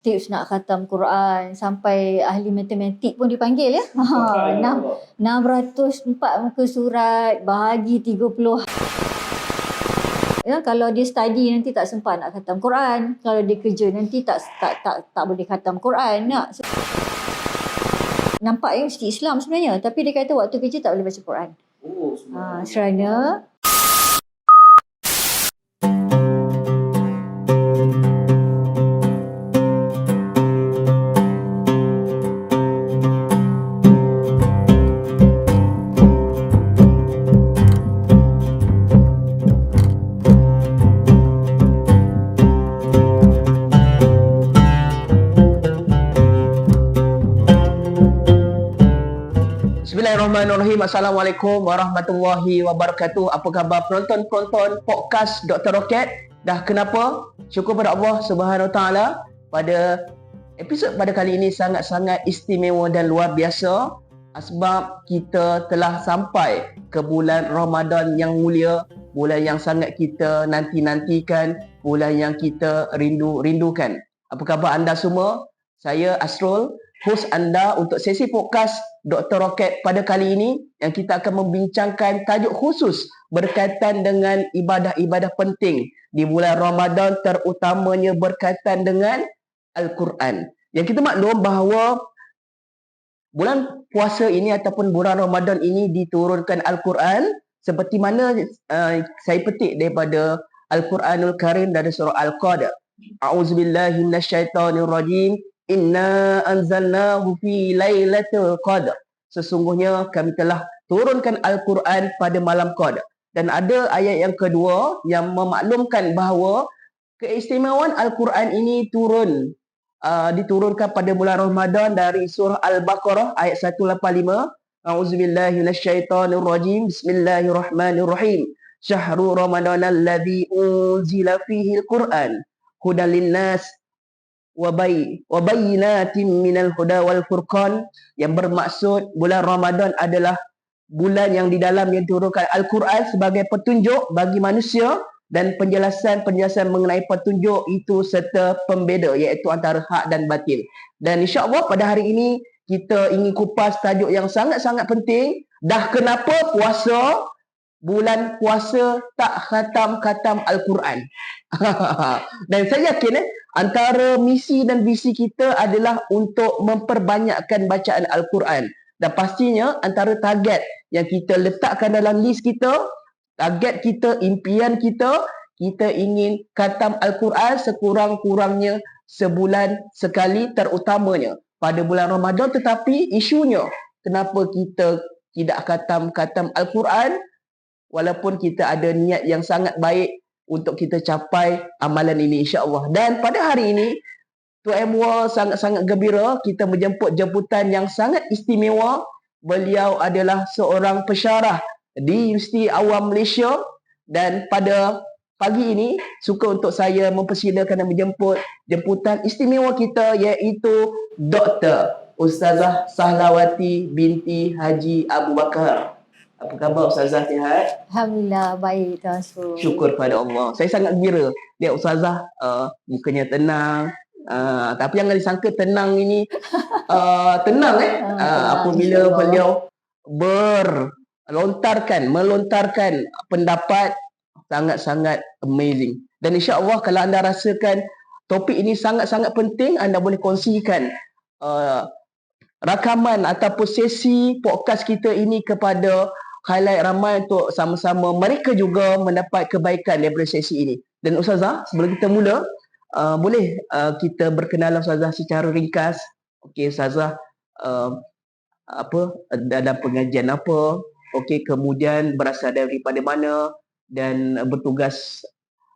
tips nak khatam Quran, sampai ahli matematik pun dipanggil ya. 604 muka surat bahagi 30. Ya, kalau dia study nanti tak sempat nak khatam Quran. Kalau dia kerja nanti tak boleh khatam Quran. Nampaknya mesti Islam sebenarnya, tapi dia kata waktu kerja tak boleh baca Quran. Kerana Bismillahirrahmanirrahim. Assalamualaikum warahmatullahi wabarakatuh. Apa khabar penonton-penonton podcast Dr. Rocket? Dah kenapa? Syukur pada Allah Subhanahu Wa Taala. Pada episod pada kali ini sangat-sangat istimewa dan luar biasa sebab kita telah sampai ke bulan Ramadan yang mulia, bulan yang sangat kita nanti-nantikan, bulan yang kita rindukan. Apa khabar anda semua? Saya Asrul, host anda untuk sesi podcast Dr. Rocket pada kali ini, yang kita akan membincangkan tajuk khusus berkaitan dengan ibadah-ibadah penting di bulan Ramadan, terutamanya berkaitan dengan Al-Quran. Yang kita maklum bahawa bulan puasa ini ataupun bulan Ramadan ini diturunkan Al-Quran seperti mana saya petik daripada Al-Quranul Karim dari surah Al-Qadr. A'udzubillahi minasyaitonirrajim. Inna anzalnahu fi lailatul qadr. Sesungguhnya kami telah turunkan Al-Quran pada malam Qadr. Dan ada ayat yang kedua yang memaklumkan bahawa keistimewaan Al-Quran ini diturunkan pada bulan Ramadan dari surah Al-Baqarah ayat 185. A'udzubillahi minasyaitonirrajim. Bismillahirrahmanirrahim. Syahrul Ramadanal ladzi unzila fihi al-Quran hudan linnas wa bayyinatin minal huda wal furqan, yang bermaksud bulan Ramadan adalah bulan yang di dalamnya diturunkan Al-Quran sebagai petunjuk bagi manusia dan penjelasan mengenai petunjuk itu serta pembeza, iaitu antara hak dan batil. Dan insya-Allah pada hari ini kita ingin kupas tajuk yang sangat-sangat penting. Dah kenapa bulan puasa tak khatam Al-Quran? Dan saya yakin antara misi dan visi kita adalah untuk memperbanyakkan bacaan Al-Quran. Dan pastinya antara target yang kita letakkan dalam list kita, target kita, impian kita ingin khatam Al-Quran sekurang-kurangnya sebulan sekali, terutamanya pada bulan Ramadan. Tetapi isunya, kenapa kita tidak khatam Al-Quran walaupun kita ada niat yang sangat baik untuk kita capai amalan ini, insya-Allah. Dan pada hari ini Tuan Emwa sangat-sangat gembira kita menjemput jemputan yang sangat istimewa. Beliau adalah seorang pensyarah di Universiti Awam Malaysia, dan pada pagi ini suka untuk saya mempersilakan dan menjemput jemputan istimewa kita, iaitu Dr. Ustazah Sahlawati binti Haji Abu Bakar. Apa khabar Ustazah, sihat? Alhamdulillah baik Tuan Asrul. Syukur pada Allah. Saya sangat gembira lihat Ustazah mukanya tenang. Tapi jangan disangka tenang ini tenang apabila beliau melontarkan pendapat sangat-sangat amazing. Dan insya-Allah kalau anda rasakan topik ini sangat-sangat penting, anda boleh kongsikan rakaman ataupun sesi podcast kita ini kepada highlight ramai untuk sama-sama mereka juga mendapat kebaikan daripada sesi ini. Dan Ustazah, sebelum kita mula, boleh kita berkenalan Ustazah secara ringkas. Okey Ustazah, dalam pengajian apa? Okey, kemudian berasal daripada mana dan bertugas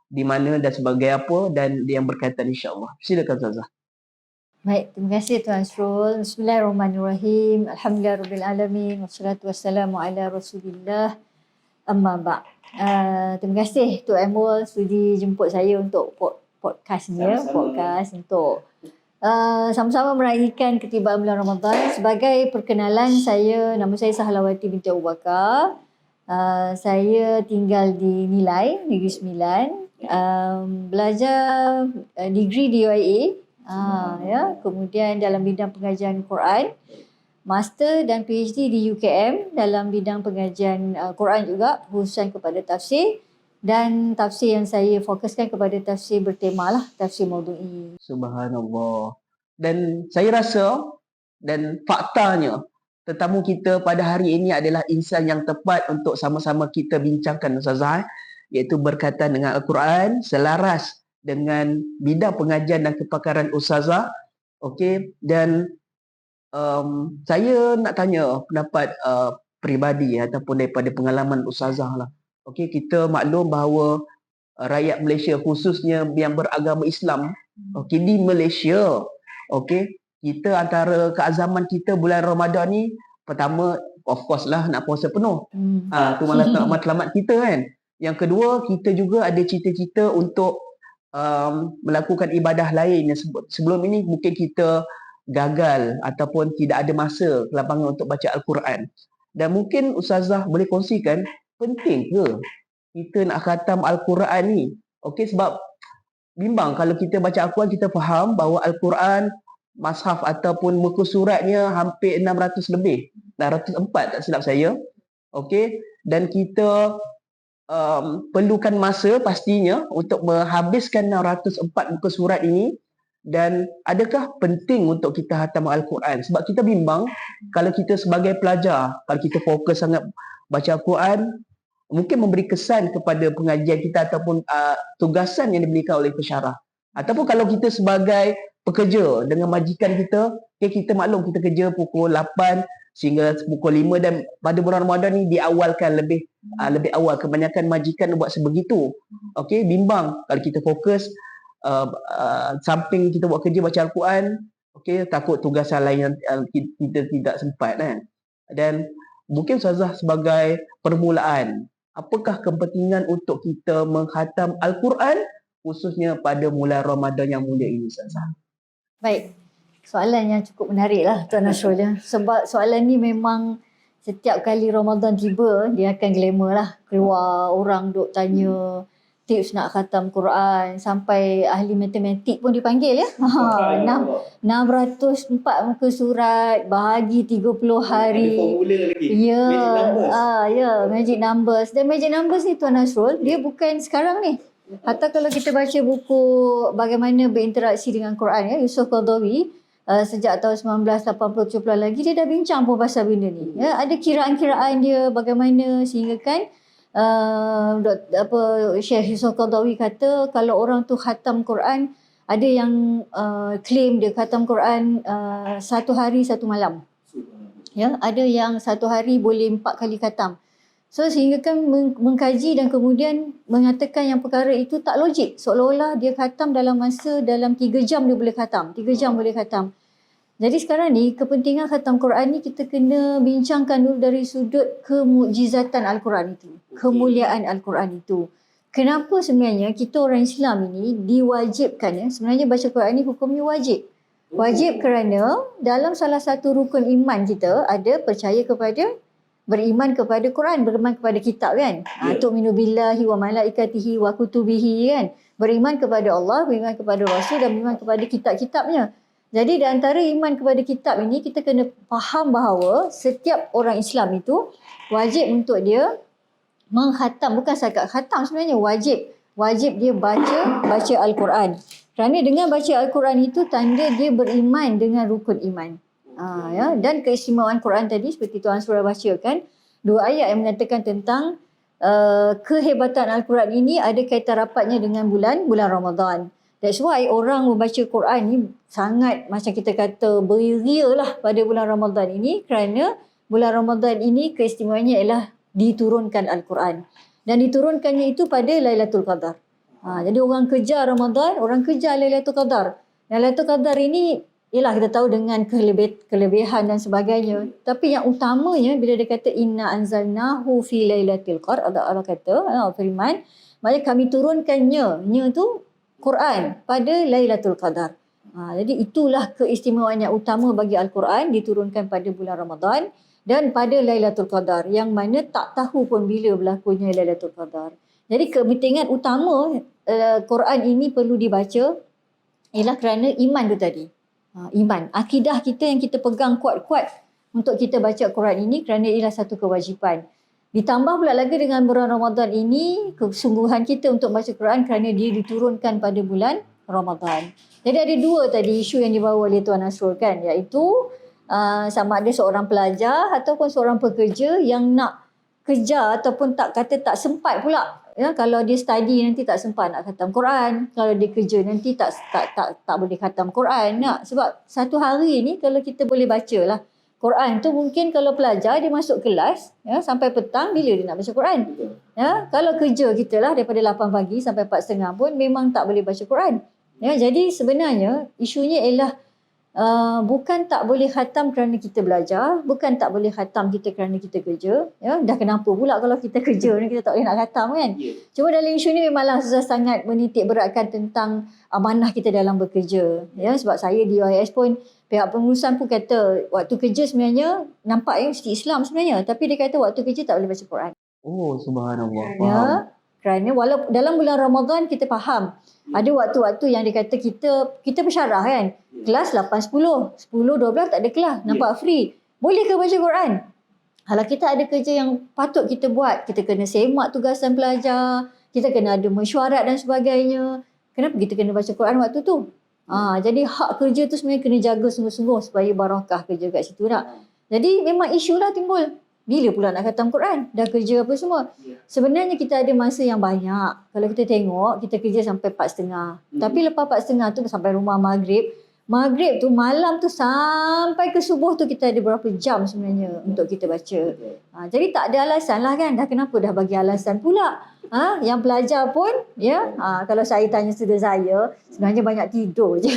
di mana dan sebagai apa, dan yang berkaitan insya-Allah. Silakan Ustazah. Baik, terima kasih Tuan Asrul. Bismillahirrahmanirrahim. Alhamdulillahirrahmanirrahim. Wassalatu wassalamu ala rasulillah. Amma ba'. Terima kasih Tuan Emul sudi jemput saya untuk podcast ni ya. Podcast untuk sama-sama meraihkan ketibaan bulan Ramadan. Sebagai perkenalan, nama saya Sahlawati binti Abu Bakar. Saya tinggal di Nilai, Negeri Sembilan. Belajar degree di UIA. Ya, kemudian dalam bidang pengajian Quran, master dan PhD di UKM dalam bidang pengajian Quran juga, khususan kepada tafsir, dan tafsir yang saya fokuskan kepada tafsir bertema lah, tafsir maudu'i. Subhanallah. Dan saya rasa dan faktanya tetamu kita pada hari ini adalah insan yang tepat untuk sama-sama kita bincangkan, Ustazah, iaitu berkaitan dengan Al-Quran, selaras dengan bidang pengajian dan kepakaran Ustazah. Okey, dan saya nak tanya pendapat peribadi ataupun daripada pengalaman Ustazah lah. Okey, kita maklum bahawa rakyat Malaysia khususnya yang beragama Islam, okey, di Malaysia, okey, kita antara keazaman kita bulan Ramadan ni, pertama of course lah nak puasa penuh. Tu matlamat kita kan. Yang kedua, kita juga ada cita-cita untuk melakukan ibadah lain yang sebelum ini mungkin kita gagal ataupun tidak ada masa ke lapangan untuk baca Al-Quran. Dan mungkin Ustazah boleh kongsikan, penting ke kita nak khatam Al-Quran ni? Okey, sebab bimbang kalau kita baca Al-Quran, kita faham bahawa Al-Quran mashaf ataupun muka suratnya hampir 600 lebih, 604 tak silap saya. Okey, dan kita perlukan masa pastinya untuk menghabiskan 604 muka surat ini. Dan adakah penting untuk kita khatam Al-Quran? Sebab kita bimbang kalau kita sebagai pelajar, kalau kita fokus sangat baca Al-Quran, mungkin memberi kesan kepada pengajian kita ataupun tugasan yang diberikan oleh pensyarah. Ataupun kalau kita sebagai pekerja dengan majikan kita, kita maklum kita kerja pukul 8 sehingga pukul 5, dan pada bulan Ramadan ni diawalkan lebih awal. Kebanyakan majikan buat sebegitu. Okey, bimbang kalau kita fokus samping kita buat kerja baca Al-Quran, okey, takut tugasan lain yang kita tidak sempat kan. Dan mungkin Ustazah sebagai permulaan, apakah kepentingan untuk kita mengkhatam Al-Quran khususnya pada bulan Ramadan yang mulia ini, Ustazah? Baik, soalan yang cukup menarik lah Tuan Nasrul ya. Sebab soalan ni memang setiap kali Ramadan tiba, dia akan glamour lah. Keluar orang duk tanya tips nak khatam Quran, sampai ahli matematik pun dipanggil ya. 604 muka surat, bahagi 30 hari. Ya, magic numbers. Dan magic numbers ni Tuan Nasrul, dia bukan sekarang ni. Hatta kalau kita baca buku bagaimana berinteraksi dengan Quran ya, Yusuf Qaradawi, sejak tahun 1980 70 lagi dia dah bincang pun pasal benda ni. Ya, ada kiraan-kiraan dia bagaimana sehingga kan Syekh Yusuf Qaradawi kata kalau orang tu khatam Quran, ada yang claim dia khatam Quran 1 hari 1 malam. Ya, ada yang 1 hari boleh 4 kali khatam. So sehingga kan mengkaji dan kemudian mengatakan yang perkara itu tak logik. Seolah-olah dia khatam dalam 3 jam dia boleh khatam. 3 jam boleh khatam. Jadi sekarang ni kepentingan khatam Quran ni kita kena bincangkan dulu dari sudut kemukjizatan Al-Quran itu. Kemuliaan Al-Quran itu. Kenapa sebenarnya kita orang Islam ini diwajibkan ya. Sebenarnya baca Quran ni hukumnya wajib. Wajib kerana dalam salah satu rukun iman kita ada beriman kepada Quran, beriman kepada kitab kan. Tu'minu billahi wa malaikatihi wa kutubihi kan. Beriman kepada Allah, beriman kepada Rasul dan beriman kepada kitab-kitabnya. Jadi di antara iman kepada kitab ini kita kena faham bahawa setiap orang Islam itu wajib untuk dia mengkhatam, bukan setakat khatam sebenarnya, wajib dia baca Al-Quran. Kerana dengan baca Al-Quran itu tanda dia beriman dengan rukun iman. Ya, dan keistimewaan Quran tadi seperti Tuan Surah bacakan, 2 ayat yang menyatakan tentang kehebatan Al-Quran ini ada kaitan rapatnya dengan bulan Ramadan. That's why orang membaca Quran ni sangat macam kita kata beria lah pada bulan Ramadan ini, kerana bulan Ramadan ini keistimewaannya ialah diturunkan Al-Quran. Dan diturunkannya itu pada Lailatul Qadar. Jadi orang kejar Ramadan, orang kejar Lailatul Qadar. Lailatul Qadar ini ialah kita tahu dengan kelebihan dan sebagainya. Tapi yang utamanya bila dia kata inna anzalnahu fi lailatul qadar, Allah kata, firman, maknanya kami turunkannya, tu Quran pada Lailatul Qadar. Jadi itulah keistimewaan yang utama bagi Al-Quran, diturunkan pada bulan Ramadan dan pada Lailatul Qadar, yang mana tak tahu pun bila berlakunya Lailatul Qadar. Jadi kepentingan utama Quran ini perlu dibaca ialah kerana iman tu tadi. Iman, akidah kita yang kita pegang kuat-kuat untuk kita baca Quran ini kerana ialah satu kewajipan. Ditambah pula lagi dengan bulan Ramadan ini, kesungguhan kita untuk baca Quran kerana dia diturunkan pada bulan Ramadan. Jadi ada dua tadi isu yang dibawa oleh Tuan Nasrul kan, iaitu sama ada seorang pelajar ataupun seorang pekerja yang nak kerja ataupun tak sempat pula. Ya, kalau dia study nanti tak sempat nak khatam Quran. Kalau dia kerja nanti tak boleh khatam Quran. Sebab satu hari ni kalau kita boleh baca lah Quran tu, mungkin kalau pelajar dia masuk kelas ya, sampai petang bila dia nak baca Quran. Ya, kalau kerja kita lah daripada 8 pagi sampai 4.30 pun memang tak boleh baca Quran. Ya, jadi sebenarnya isunya ialah bukan tak boleh khatam kerana kita belajar, bukan tak boleh khatam kita kerana kita kerja. Ya, dah kenapa pula kalau kita kerja ni kita tak boleh nak khatam kan? Cuma dalam isu ni memanglah susah sangat menitik beratkan tentang amanah kita dalam bekerja. Ya, sebab saya di UIS pun pihak pengurusan pun kata waktu kerja sebenarnya nampak mesti Islam sebenarnya, tapi dia kata waktu kerja tak boleh baca Quran. Oh, subhanallah. Ya, kerana walaupun dalam bulan Ramadan kita faham ada waktu-waktu yang dia kata kita bersyarah kan, kelas 8.10, 10.12 tak ada kelas, nampak free. Boleh ke baca Quran? Kalau kita ada kerja yang patut kita buat, kita kena semak tugasan pelajar, kita kena ada mesyuarat dan sebagainya. Kenapa kita kena baca Quran waktu tu? Jadi hak kerja tu sebenarnya kena jaga sungguh-sungguh supaya barakah kerja kat situ nak. Jadi memang isu lah timbul. Bila pula nak khatam Quran? Dah kerja apa semua. Sebenarnya kita ada masa yang banyak. Kalau kita tengok, kita kerja sampai 4.30. Tapi lepas 4.30 tu sampai rumah maghrib. Maghrib tu, malam tu sampai ke subuh tu kita ada berapa jam sebenarnya untuk kita baca. Jadi tak ada alasan lah kan. Dah kenapa dah bagi alasan pula? Yang pelajar pun, ya, kalau saya tanya student saya, sebenarnya banyak tidur je.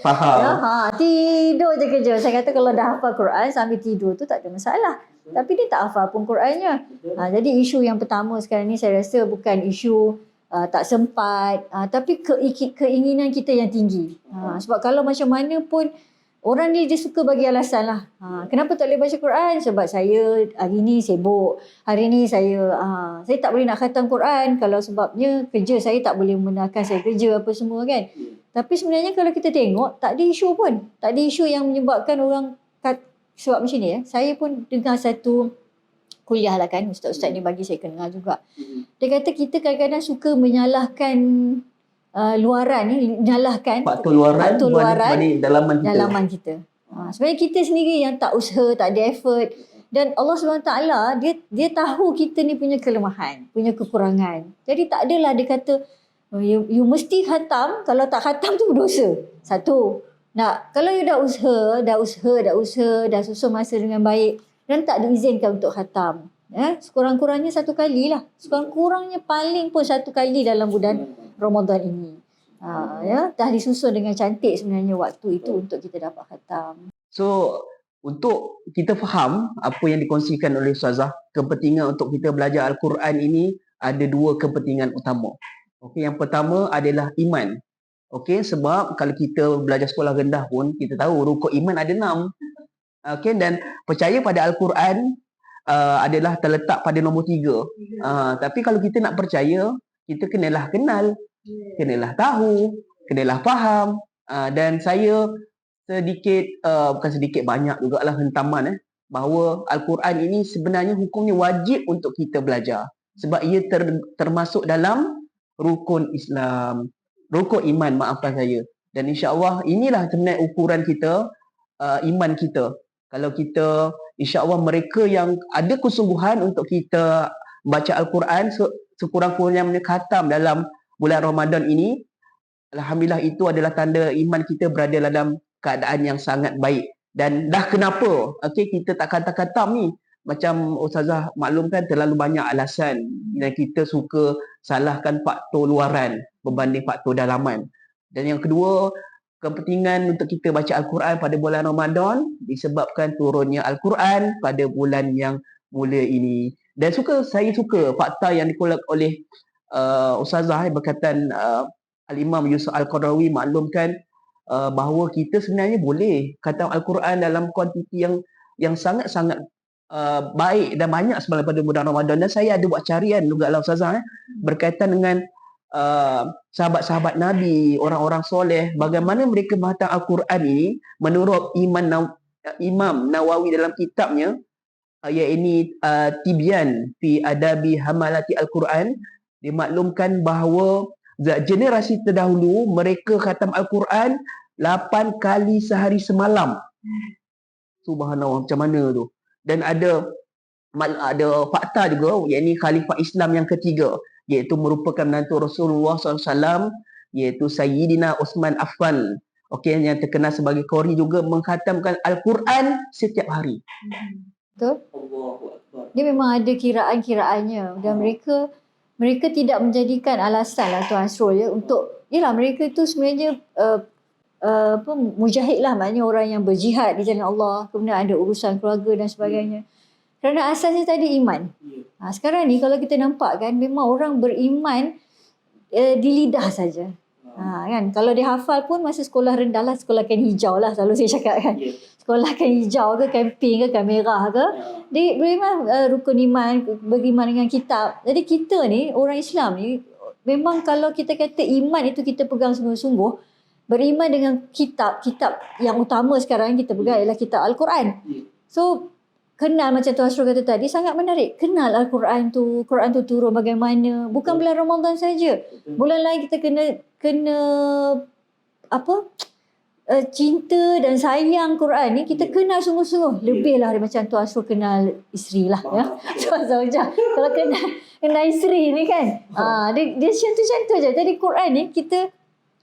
Faham. Ya, tidur je kerja. Saya kata kalau dah hafal Quran sambil tidur tu tak ada masalah. Tapi dia tak hafal pun Qurannya. Jadi isu yang pertama sekarang ni saya rasa bukan isu tak sempat, tapi keinginan kita yang tinggi. Sebab kalau macam mana pun orang ni dia suka bagi alasan lah. Kenapa tak boleh baca Quran? Sebab saya hari ni sibuk. Hari ni saya tak boleh nak khatam Quran kalau sebabnya kerja saya tak boleh membenarkan saya kerja apa semua kan. Tapi sebenarnya kalau kita tengok tak ada isu pun. Tak ada isu yang menyebabkan orang sebab macam ni saya pun dengar satu kuliah lah kan, ustaz-ustaz ni bagi saya dengar juga. Dia kata kita kadang-kadang suka menyalahkan luaran ni, menyalahkan faktor luaran berbanding dalaman kita. Sebenarnya kita sendiri yang tak usaha, tak ada effort. Dan Allah SWT dia tahu kita ni punya kelemahan, punya kekurangan. Jadi tak adalah dia kata you mesti khatam, kalau tak khatam tu berdosa. Satu. Kalau you dah susun masa dengan baik dan tak diizinkan untuk khatam, sekurang-kurangnya satu kali lah. Sekurang-kurangnya paling pun satu kali dalam bulan Ramadan ini. Dah disusun dengan cantik sebenarnya waktu itu untuk kita dapat khatam. So, untuk kita faham apa yang dikongsikan oleh Ustazah, kepentingan untuk kita belajar Al-Quran ini ada dua kepentingan utama. Okey, yang pertama adalah iman. Okey, sebab kalau kita belajar sekolah rendah pun kita tahu rukun iman ada 6. Okey, dan percaya pada Al-Quran adalah terletak pada nombor 3. Tapi kalau kita nak percaya, kita kenalah kenal, kenalah tahu, kenalah faham. Dan saya sedikit, bukan sedikit, banyak jugalah hentaman bahawa Al-Quran ini sebenarnya hukumnya wajib untuk kita belajar. Sebab ia termasuk dalam rukun Islam. Rukun iman, maafkan saya. Dan insya-Allah inilah sebenarnya ukuran kita, iman kita. Kalau kita, insya-Allah mereka yang ada kesungguhan untuk kita baca Al-Quran sekurang-kurangnya khatam dalam bulan Ramadan ini, alhamdulillah itu adalah tanda iman kita berada dalam keadaan yang sangat baik. Dan dah kenapa kita tak khatam ni? Macam Ustazah maklumkan, terlalu banyak alasan dan kita suka salahkan faktor luaran berbanding faktor dalaman. Dan yang kedua, kepentingan untuk kita baca Al-Quran pada bulan Ramadan disebabkan turunnya Al-Quran pada bulan yang mulia ini. Dan saya suka fakta yang dikeluarkan oleh Ustazah berkaitan Al-Imam Yusuf Al-Qaradawi maklumkan bahawa kita sebenarnya boleh khatam Al-Quran dalam kuantiti yang sangat-sangat baik dan banyak sebenarnya pada bulan Ramadan. Dan saya ada buat carian juga lah Ustazah berkaitan dengan sahabat-sahabat Nabi, orang-orang soleh, bagaimana mereka menghatam Al-Quran ini menurut Imam Nawawi dalam kitabnya, iaitu Tibyan fi Adabi Hamalati Al-Quran, dimaklumkan bahawa generasi terdahulu mereka khatam Al-Quran 8 kali sehari semalam. Subhanallah, macam mana tu? Dan ada fakta juga, iaitu Khalifah Islam yang ketiga, iaitu merupakan menantu Rasulullah SAW, iaitu Sayyidina Uthman Affan, okey, yang terkenal sebagai qari, juga mengkhatamkan Al-Quran setiap hari. Betul? Dia memang ada kiraan-kiraannya, dan mereka tidak menjadikan alasan lah Tuan Asrul ya, untuk yalah mereka tu sebenarnya mujahid lah, maknanya orang yang berjihad di jalan Allah, kemudian ada urusan keluarga dan sebagainya. Kerana asasnya tadi iman. Sekarang ni kalau kita nampak kan, memang orang beriman di lidah saja. Kan, kalau dia hafal pun masa sekolah rendah lah, sekolah kain hijau lah selalu saya cakap kan. Sekolah kain hijau ke, kain pink ke, kain merah ke, dia beriman rukun iman, beriman dengan kitab. Jadi kita ni, orang Islam ni, memang kalau kita kata iman itu kita pegang sungguh-sungguh, beriman dengan kitab yang utama sekarang kita pegang ialah kitab Al-Quran. So, kenal macam Tuan Asrul kata tadi, sangat menarik. Kenal Al-Quran tu, Quran tu turun bagaimana. Bukan bulan Ramadan saja. Bulan lain kita kena cinta dan sayang Quran ni, kita kenal sungguh-sungguh. Lebih lah macam Tuan Asrul kenal isteri lah. Ya. Tuan Zaujah. Kalau kenal isteri ni kan, dia contoh-contoh je. Jadi Quran ni kita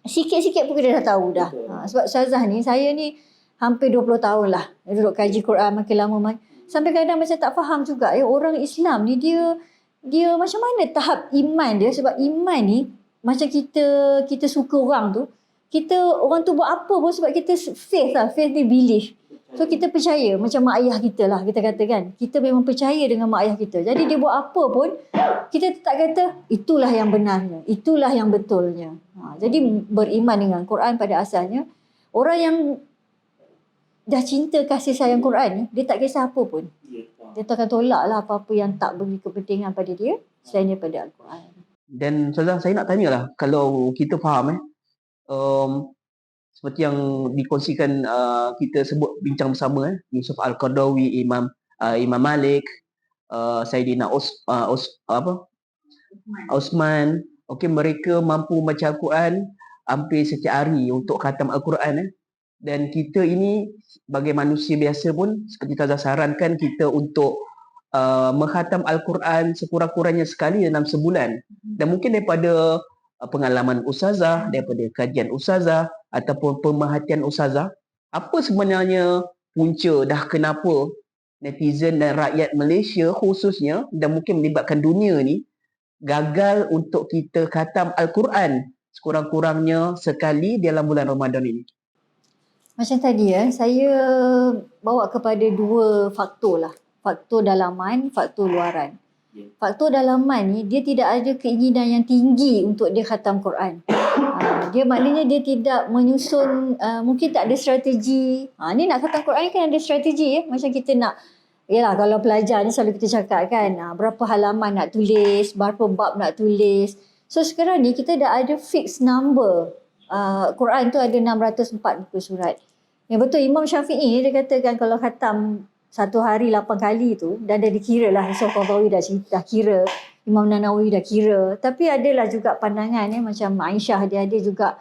sikit-sikit pun kita dah tahu dah. Sebab Ustazah ni, saya ni hampir 20 tahun lah duduk kaji Quran, makin lama sampai kadang macam tak faham juga ya, orang Islam ni dia macam mana tahap iman dia. Sebab iman ni macam kita suka orang tu, orang tu buat apa pun sebab kita faith ni belief. So kita percaya, macam mak ayah kita lah kita kata kan, kita memang percaya dengan mak ayah kita. Jadi dia buat apa pun kita tak kata itulah yang benarnya, itulah yang betulnya. Jadi beriman dengan Quran pada asalnya, orang yang dah cinta kasih sayang Quran ni, dia tak kisah apa pun. Dia takkan tolak lah apa-apa yang tak beri kepentingan pada dia selain daripada Al-Quran. Dan Ustazah, saya nak tanyalah, kalau kita faham seperti yang dikongsikan, kita sebut bincang bersama, Yusuf Al-Qaradawi, Imam Malik, Sayyidina Osman, okey, mereka mampu membaca Al-Quran hampir setiap hari untuk khatam Al-Quran. Dan kita ini sebagai manusia biasa pun, seperti Ustazah sarankan kita untuk mengkhatam Al-Quran sekurang-kurangnya sekali dalam sebulan. Dan mungkin daripada pengalaman Ustazah, daripada kajian Ustazah ataupun pemerhatian Ustazah, apa sebenarnya punca dah kenapa netizen dan rakyat Malaysia khususnya, dan mungkin melibatkan dunia ni, gagal untuk kita khatam Al-Quran sekurang-kurangnya sekali dalam bulan Ramadan ini? Macam tadi saya bawa kepada dua faktor lah. Faktor dalaman, faktor luaran. Faktor dalaman ni, dia tidak ada keinginan yang tinggi untuk dia khatam Quran. Dia maknanya dia tidak menyusun, mungkin tak ada strategi. Ni nak khatam Quran ni kan ada strategi macam kita nak, yalah kalau pelajar ni selalu kita cakap kan, berapa halaman nak tulis, berapa bab nak tulis. So sekarang ni kita dah ada fixed number. Quran tu ada 640 surat. Yang betul Imam Syafi'i dia katakan kalau khatam satu hari 8 kali tu, dan dah dikira lah, Yusuf Qaradawi dah kira, Imam Nawawi dah kira. Tapi adalah juga pandangan macam Aisyah, dia ada juga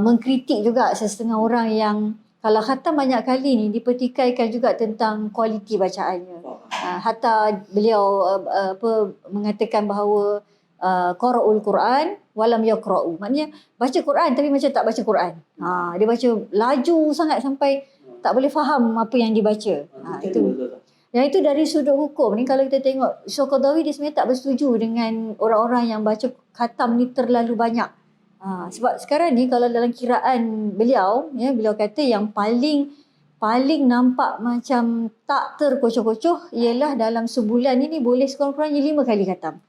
mengkritik juga setengah orang yang kalau khatam banyak kali ni dipertikaikan juga tentang kualiti bacaannya. Hatta beliau mengatakan bahawa qara'ul Quran walam yaqra'u, maknanya baca Quran tapi macam tak baca Quran. Dia baca laju sangat sampai tak boleh faham apa yang dibaca. Yang itu dari sudut hukum ni, kalau kita tengok Yusuf Qaradawi, dia sebenarnya tak bersetuju dengan orang-orang yang baca khatam ni terlalu banyak. Sebab sekarang ni kalau dalam kiraan beliau, beliau kata yang paling nampak macam tak terkocoh-kocoh ialah dalam sebulan ini boleh sekurang-kurangnya 5 kali khatam.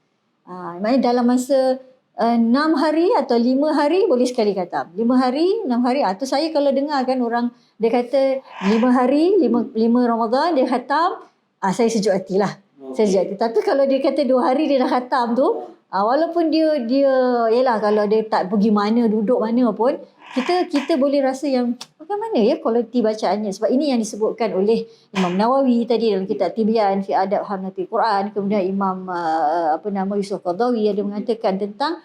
Maknanya dalam masa 6 hari atau 5 hari boleh sekali khatam. 5 hari, 6 hari. Tu saya kalau dengar kan orang, dia kata 5 hari, 5 Ramadan dia khatam, saya sejuk hati lah. Saya sejuk hati. Tapi kalau dia kata 2 hari dia dah khatam tu, Walaupun dia yalah kalau dia tak pergi mana, duduk mana pun, kita boleh rasa yang bagaimana ya kualiti bacaannya. Sebab ini yang disebutkan oleh Imam Nawawi tadi dalam kitab Tibyan fi Adab Hamlatil Quran. Kemudian Imam Yusuf Qaradawi ada mengatakan tentang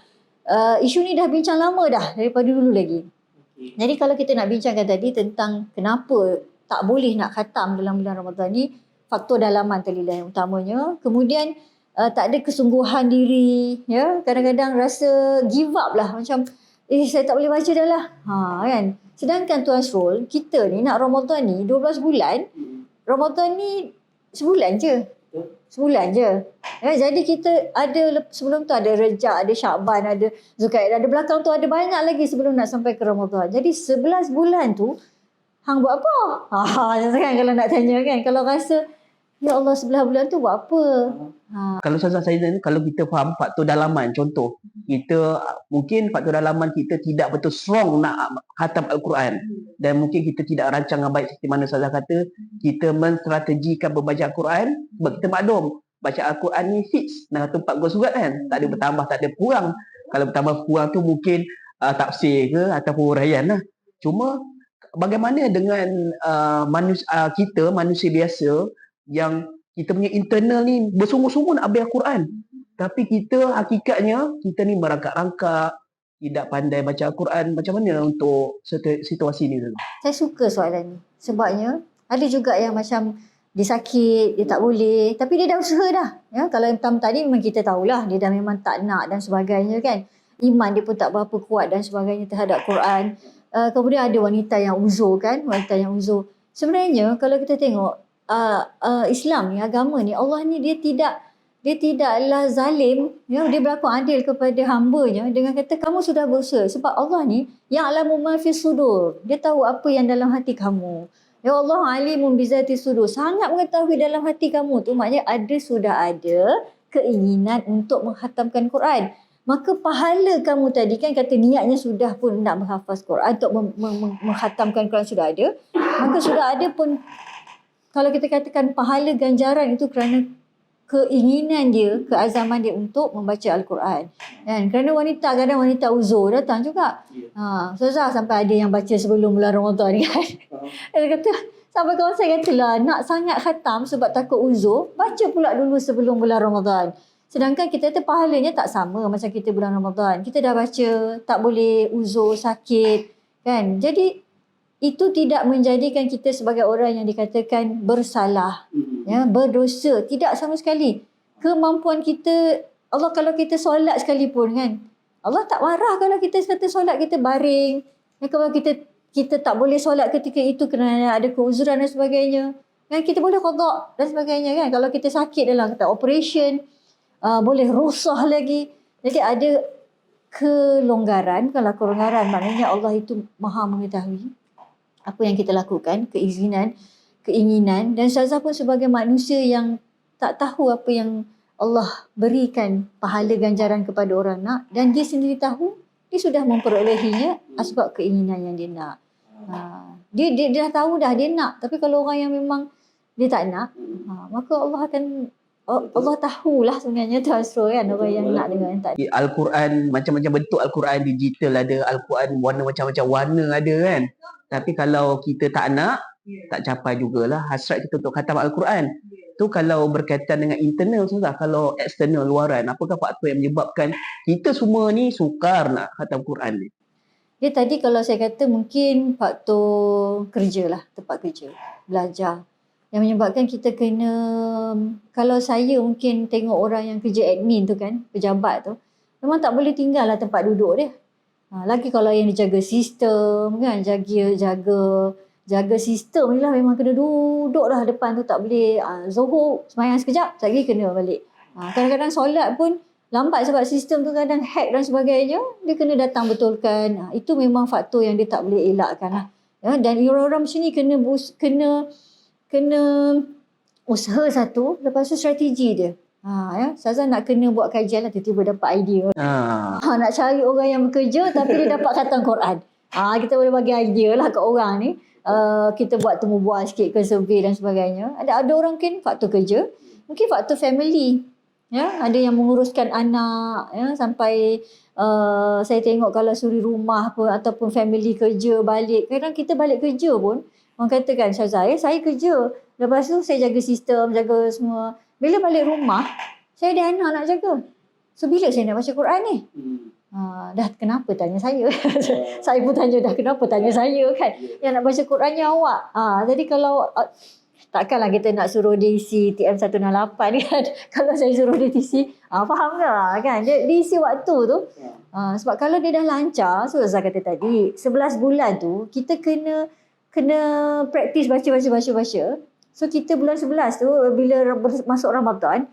isu ni dah bincang lama dah daripada dulu lagi. Jadi kalau kita nak bincangkan tadi tentang kenapa tak boleh nak khatam dalam bulan Ramadan ni, faktor dalaman tadi lah yang utamanya. Kemudian tak ada kesungguhan diri, ya, kadang-kadang rasa give up lah, macam saya tak boleh baca dah lah, kan. Sedangkan Tuan Asrul, kita ni nak Ramadan ni 12 bulan, Ramadan ni sebulan je, ya. Jadi kita ada sebelum tu ada Rejab, ada Syakban, ada Zulkaidah, ada belakang tu ada banyak lagi sebelum nak sampai ke Ramadan. Jadi 11 bulan tu hang buat apa? Kan kalau nak tanya kan, kalau rasa ya Allah 11 bulan tu buat apa? Kalau Ustazah saya ni, kalau kita faham faktor dalaman, contoh kita mungkin faktor dalaman kita tidak betul strong nak khatam Al-Quran, dan mungkin kita tidak rancang dengan baik seperti mana Ustazah kata, kita menstrategikan membaca Al-Quran sebab kita maklum baca Al-Quran ni fix nak khatam 40 surat kan, tak ada bertambah, tak ada kurang. Kalau bertambah kurang tu mungkin tafsir ke ataupun huraian lah. Cuma bagaimana dengan manusia biasa yang kita punya internal ni bersungguh-sungguh nak ambil Al-Quran, tapi kita hakikatnya kita ni merangkak-rangkak, tidak pandai baca Al-Quran. Macam mana untuk situasi ni? Saya suka soalan ni sebabnya ada juga yang macam dia sakit, dia tak boleh, tapi dia dah usaha dah, ya. Kalau yang tadi memang kita tahulah dia dah memang tak nak dan sebagainya kan, iman dia pun tak berapa kuat dan sebagainya terhadap Quran. Kemudian ada wanita yang uzur kan, sebenarnya kalau kita tengok Islam ni, agama ni, Allah ni dia tidaklah zalim, ya. Dia berlaku adil kepada hamba-Nya dengan kata kamu sudah berusaha, sebab Allah ni ya'lamu ma fi sudur, dia tahu apa yang dalam hati kamu. Ya Allah alimun bizati sudur, sangat mengetahui dalam hati kamu tu, maknanya sudah ada keinginan untuk menghatamkan Quran. Maka pahala kamu tadi kan kata niatnya sudah pun nak menghafaz Quran, untuk menghatamkan Quran sudah ada, maka sudah ada pun kalau kita katakan pahala ganjaran itu kerana keinginan dia, keazaman dia untuk membaca Al-Quran. Dan kerana kadang wanita uzur datang juga. Ustazah sampai ada yang baca sebelum bulan Ramadan kan. Dia kata, sampai kawan saya katalah nak sangat khatam sebab takut uzur, baca pula dulu sebelum bulan Ramadan. Sedangkan kita tu pahalanya tak sama macam kita bulan Ramadan. Kita dah baca, tak boleh uzur, sakit kan. Jadi itu tidak menjadikan kita sebagai orang yang dikatakan bersalah, ya, berdosa. Tidak sama sekali. Kemampuan kita, Allah kalau kita solat sekalipun kan, Allah tak marah kalau kita kata solat kita baring. Ya, kalau kita tak boleh solat ketika itu kerana ada keuzuran dan sebagainya, kan, kita boleh qada dan sebagainya kan. Kalau kita sakit dalam kata operation, boleh rusah lagi. Jadi ada kelonggaran. Kalau kelonggaran maknanya Allah itu maha mengetahui apa yang kita lakukan, keinginan. Dan Ustazah pun sebagai manusia yang tak tahu apa yang Allah berikan pahala ganjaran kepada orang nak, dan dia sendiri tahu, dia sudah memperolehinya sebab keinginan yang dia nak. Dia dah tahu dah dia nak, tapi kalau orang yang memang dia tak nak, maka Allah tahulah sebenarnya tu Asrul kan, orang yang nak dengan yang tak nak. Al-Quran, macam-macam bentuk Al-Quran, digital ada, Al-Quran warna macam-macam warna ada kan. Tapi kalau kita tak nak, tak capai jugalah hasrat kita untuk khatam Al-Quran. Tu kalau berkaitan dengan internal saja. Kalau eksternal, luaran, apakah faktor yang menyebabkan kita semua ni sukar nak khatam Quran ni? Dia tadi kalau saya kata mungkin faktor kerja lah, tempat kerja, belajar. Yang menyebabkan kita kena, kalau saya mungkin tengok orang yang kerja admin tu kan, pejabat tu, memang tak boleh tinggal lah tempat duduk dia. Lagi kalau yang dijaga sistem kan, jaga sistem ni lah, memang kena duduk dah depan tu, tak boleh Zuhur semayang sekejap, lagi kena balik. Kadang-kadang solat pun lambat sebab sistem tu kadang hack dan sebagainya, dia kena datang betulkan. Itu memang faktor yang dia tak boleh elakkan lah. Ya, dan orang-orang macam ni kena usaha satu, lepas tu strategi dia. Ya, Ustazah nak kena buat kajian lah, tiba-tiba dapat idea. Nak cari orang yang bekerja tapi dia dapat khatam Quran. Kita boleh bagi idea lah ke orang ni. Kita buat temubual sikit ke survey dan sebagainya. Ada orang mungkin faktor kerja, mungkin faktor family. Ya, ada yang menguruskan anak, ya, sampai saya tengok kalau suri rumah apa ataupun family kerja balik. Kadang kita balik kerja pun orang katakan saya kerja. Lepas tu saya jaga sistem, jaga semua. Bila balik rumah, saya ada anak nak jaga. So bila saya nak baca Quran ni? Dah kenapa tanya saya? Saya pun tanya dah kenapa tanya saya kan? Yang nak baca Qurannya awak. Jadi kalau takkanlah kita nak suruh dia isi TM168 kan. Kalau saya suruh dia isi, faham ke kan? Dia isi waktu tu. Sebab kalau dia dah lancar, so Zah kata tadi, 11 bulan tu kita kena praktis baca. So kita bulan 11 tu bila masuk Ramadan,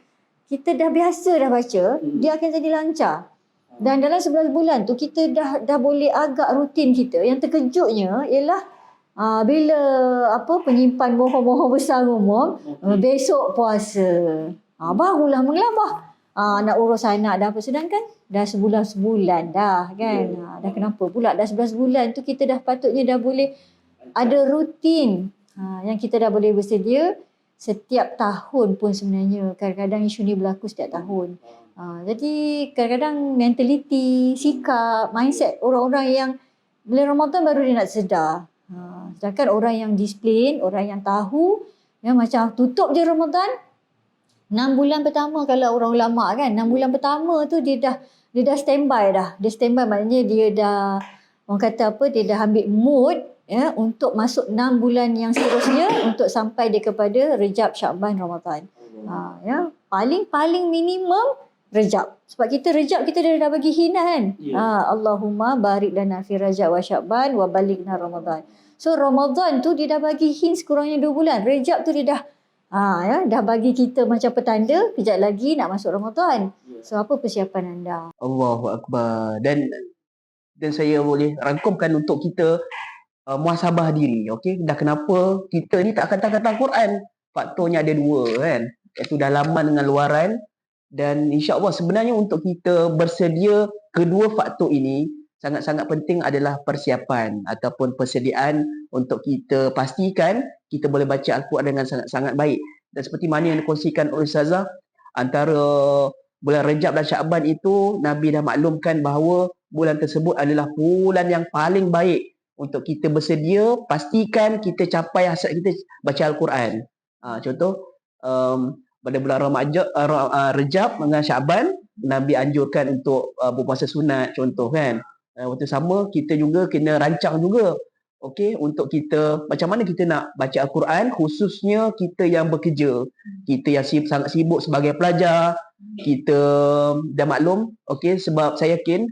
kita dah biasa dah baca, dia akan jadi lancar. Dan dalam 11 bulan tu kita dah boleh agak rutin kita. Yang terkejutnya ialah bila penyimpan mohon-mohon besar umum, besok puasa. Barulah mengelabah. Nak urus anak dah apa. Sedangkan dah sebulan dah kan. Dah kenapa pula dah 11 bulan tu kita dah patutnya dah boleh ada rutin. Yang kita dah boleh bersedia setiap tahun pun sebenarnya. Kadang-kadang isu ni berlaku setiap tahun. Jadi kadang-kadang mentaliti, sikap, mindset orang-orang yang bila Ramadan baru dia nak sedar. Sedangkan orang yang disiplin, orang yang tahu, ya, macam tutup je Ramadan, 6 bulan pertama kalau orang ulama kan, 6 bulan pertama tu dia dah standby dah. Dia standby maknanya dia dah, orang kata apa, dia dah ambil mood ya untuk masuk 6 bulan yang seterusnya untuk sampai dia kepada Rejab, Syakban, Ramadan. Ya, paling minimum Rejab. Sebab kita Rejab kita dah bagi hina kan. Allahumma barik lana fi Rajab wa Syakban wa balighna Ramadan. So Ramadan tu dia dah bagi hint sekurangnya 2 bulan. Rejab tu dia dah bagi kita macam petanda kejap lagi nak masuk Ramadan. So apa persiapan anda? Allahu Akbar. Dan saya boleh rangkumkan untuk kita muhasabah diri. Okey, dah kenapa kita ni tak khatam Quran? Faktornya ada 2 kan. Iaitu dalaman dengan luaran. Dan insya-Allah sebenarnya untuk kita bersedia kedua faktor ini sangat-sangat penting adalah persiapan ataupun persediaan untuk kita pastikan kita boleh baca Al-Quran dengan sangat-sangat baik. Dan seperti mana yang dikongsikan oleh Ustazah, antara bulan Rejab dan Syakban itu Nabi dah maklumkan bahawa bulan tersebut adalah bulan yang paling baik untuk kita bersedia, pastikan kita capai hasrat kita baca Al-Quran. Contoh pada bulan Rejab dengan Syakban, Nabi anjurkan untuk berpuasa sunat contoh kan. Waktu sama kita juga kena rancang juga. Okey, untuk kita macam mana kita nak baca Al-Quran, khususnya kita yang bekerja, kita yang sangat sibuk sebagai pelajar, kita dah maklum, okey, sebab saya yakin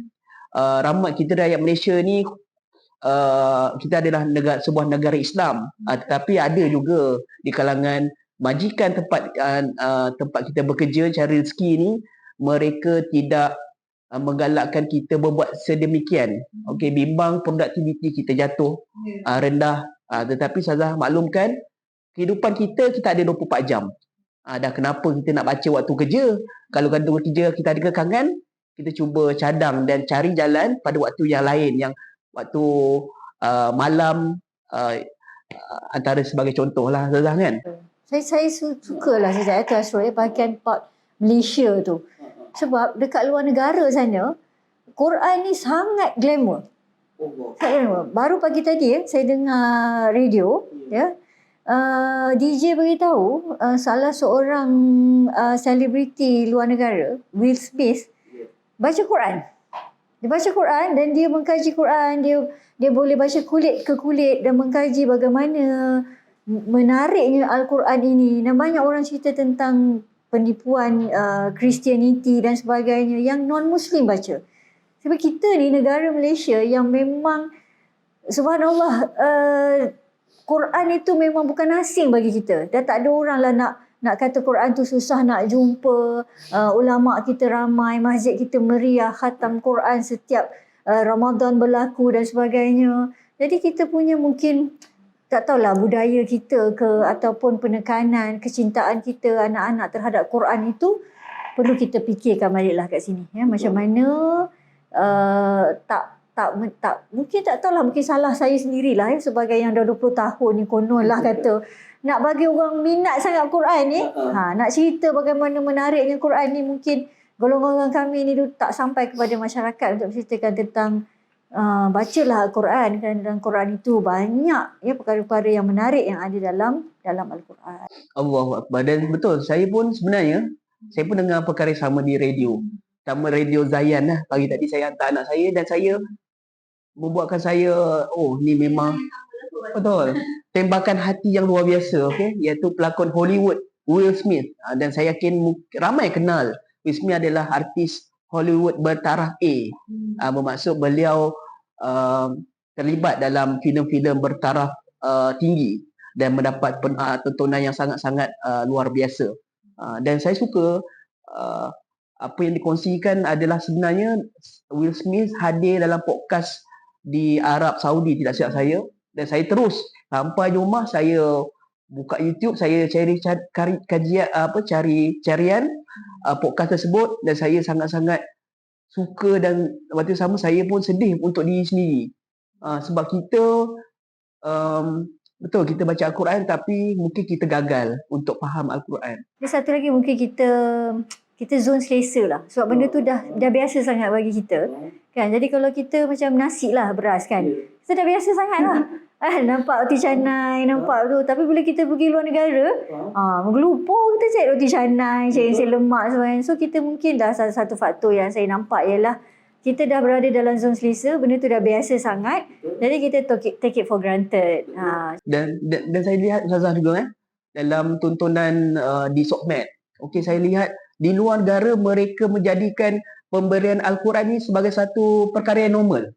ramai kita rakyat Malaysia ni kita adalah sebuah negara Islam, tetapi ada juga di kalangan majikan tempat kita bekerja cari rezeki ni, mereka tidak menggalakkan kita berbuat sedemikian. Okey, bimbang produktiviti kita jatuh rendah. Tetapi saya maklumkan kehidupan kita ada 24 jam. Dah kenapa kita nak baca waktu kerja? Kalau kerja kita ada kekangan, kita cuba cadang dan cari jalan pada waktu yang lain, yang waktu malam, antara sebagai contoh lah Zazah kan. Saya sukalah sejak itu Ashrul pakaian part Malaysia tu. Sebab dekat luar negara sana, Quran ni sangat glamour. Sangat glamour. Baru pagi tadi saya dengar radio, DJ beritahu salah seorang selebriti luar negara, Will Smith, baca Quran. Dia baca Quran dan dia mengkaji Quran, dia boleh baca kulit ke kulit dan mengkaji bagaimana menariknya Al-Quran ini. Dan banyak orang cerita tentang penipuan Christianity dan sebagainya yang non-Muslim baca. Sebab kita ni negara Malaysia yang memang subhanallah, Quran itu memang bukan asing bagi kita. Dan tak ada orang lah nak kata Quran tu susah nak jumpa. Ulama kita ramai, masjid kita meriah, khatam Quran setiap Ramadan berlaku dan sebagainya. Jadi kita punya mungkin tak tahulah budaya kita ke ataupun penekanan, kecintaan kita anak-anak terhadap Quran itu perlu kita fikirkan baliklah kat sini. Ya, macam mana tak mungkin tak tahulah, mungkin salah saya sendirilah ya, sebagai yang dah 20 tahun ni konon lah kata nak bagi orang minat sangat Quran ni. Nak cerita bagaimana menariknya Quran ni, mungkin golongan kami ni tak sampai kepada masyarakat untuk menceritakan tentang bacalah Al-Quran, kerana dalam Quran itu banyak ya perkara-perkara yang menarik yang ada dalam Al-Quran. Allahu Akbar. Dan betul, saya pun dengar perkara sama di radio. Sama radio Zayan lah. Pagi tadi saya hantar anak saya dan saya membuatkan saya, ni memang betul. Tembakan hati yang luar biasa, okey, iaitu pelakon Hollywood Will Smith. Dan saya yakin ramai kenal Will Smith adalah artis Hollywood bertaraf A. Bermaksud beliau terlibat dalam filem-filem bertaraf tinggi dan mendapat tontonan yang sangat-sangat luar biasa. Dan saya suka apa yang dikongsikan adalah sebenarnya Will Smith hadir dalam podcast di Arab Saudi, tidak silap saya, dan saya terus sampai di rumah saya buka YouTube, saya cari kajian carian podcast tersebut, dan saya sangat-sangat suka. Dan waktu sama saya pun sedih untuk diri sendiri, sebab kita betul kita baca Al-Quran tapi mungkin kita gagal untuk faham Al-Quran. Dan satu lagi mungkin kita zone selesa lah, sebab benda tu dah biasa sangat bagi kita kan. Jadi kalau kita macam nasi lah, beras kan, kita dah biasa sangat lah nampak roti canai, nampak tu. Tapi bila kita pergi luar negara, menggelupur kita cari roti canai, cari nasi lemak semuanya. So kita mungkin dah satu faktor yang saya nampak ialah kita dah berada dalam zone selesa, benda tu dah biasa sangat, jadi kita take it for granted. Dan saya lihat Ustazah juga dalam tontonan di Sokmed, okey, saya lihat di luar negara mereka menjadikan pemberian Al-Quran ni sebagai satu perkara yang normal.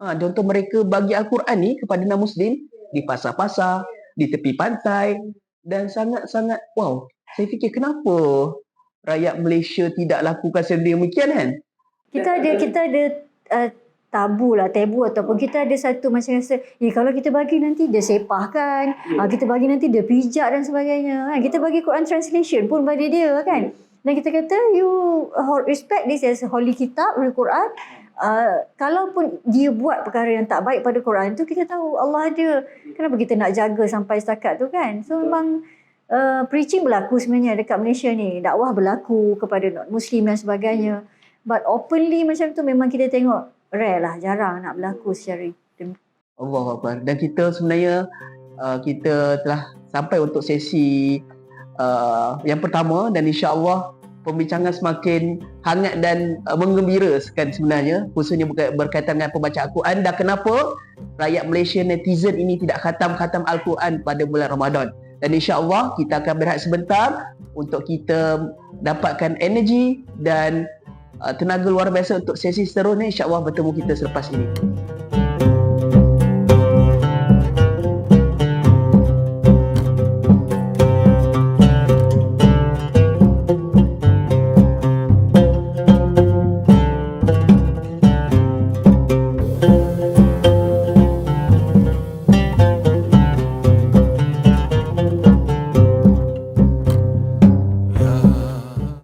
Contoh mereka bagi Al-Quran ni kepada non-Muslim di pasar-pasar, di tepi pantai, dan sangat-sangat wow. Saya fikir kenapa rakyat Malaysia tidak lakukan sedemikian kan? Kita ada tabu ataupun kita ada satu macam rasa, kalau kita bagi nanti dia sepahkan, kita bagi nanti dia pijak dan sebagainya kan. Kita bagi Quran translation pun pada dia kan. Dan kita kata you respect this as holy kitab, holy Quran. Kalaupun dia buat perkara yang tak baik pada Quran tu, kita tahu Allah ada. Kenapa kita nak jaga sampai setakat tu kan? So memang preaching berlaku sebenarnya dekat Malaysia ni, dakwah berlaku kepada non-Muslim dan sebagainya. But openly macam tu memang kita tengok rare lah, jarang nak berlaku secara Allahu Akbar. Dan kita sebenarnya kita telah sampai untuk sesi yang pertama, dan insya-Allah pembincangan semakin hangat dan menggembirakan sebenarnya, khususnya berkaitan dengan pembacaan Al-Quran. Dan kenapa rakyat Malaysia netizen ini tidak khatam Al-Quran pada bulan Ramadan. Dan insya-Allah kita akan berehat sebentar untuk kita dapatkan energi dan tenaga luar biasa untuk sesi seterusnya. InsyaAllah bertemu kita selepas ini.